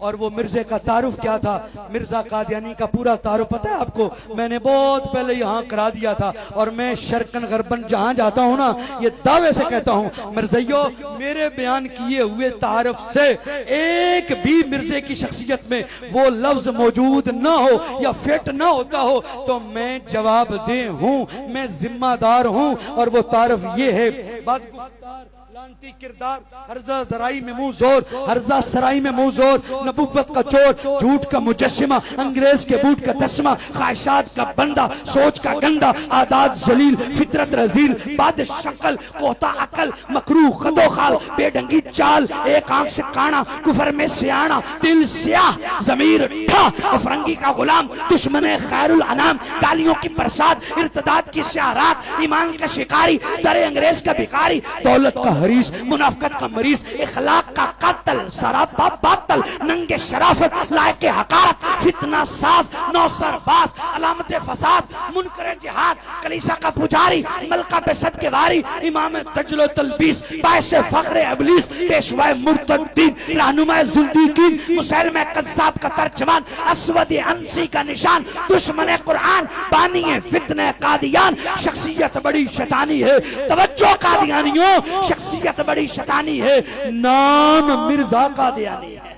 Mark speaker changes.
Speaker 1: اور وہ مرزے کا تعارف کیا تھا؟ مرزا قادیانی کا پورا تعارف پتہ ہے آپ کو؟ میں نے بہت پہلے یہاں کرا دیا تھا، اور میں شرقن غربن جہاں جاتا ہوں نا یہ دعوے سے کہتا ہوں، مرزائیو میرے بیان کیے ہوئے تعارف سے ایک بھی مرزے کی شخصیت میں وہ لفظ موجود نہ ہو یا فٹ نہ ہوتا ہو تو میں جواب دے ہوں، میں ذمہ دار ہوں، اور وہ تعارف یہ ہے: بد گفتار، لانتی کردار، ہرزہ زرائی میں منہ زور، ہرزہ سرائی میں منہ زور، نبوت کا چور، جھوٹ کا مجسمہ، انگریز کے بوٹ کا تسمہ، خواہشات کا بندہ، سوچ کا گندا، عادات ذلیل، فطرت رذیل، بد شکل، کوتا عقل، مکروہ خد و خال، بے ڈنگی چال، ایک آنکھ سے کانا، کفر میں سیانا، دل سیاہ، ضمیر ٹھا، افرنگی کا غلام، دشمن خیر الانام، گالیوں کی برسات، ارتداد کی سیارات، ایمان کا شکاری، در انگریز کا بھکاری، دولت کا حریص، منافقت کا مریض، اخلاق کا قاتل، سراپا باطل، ننگ شرافت، لائق حقارت، فتنہ ساز، نوسر باز، علامت فساد، منکر جہاد، کلیسا کا پجاری، ملکہ بے صد کے واری، امام تجل و تلبیس، باعث فخر ابلیس، پیشوائے مرتدین، رہنما زندیقین، مسلمہ قذاب کا ترجمان، اسود انسی کا نشان، دشمن قرآن، بانی فتنہ قادیان، شخصیت بڑی شیطانی ہے، توجہ قادیانیوں، شخصیت بڑی شیطانی ہے، نام مرزا قادیانی ہے۔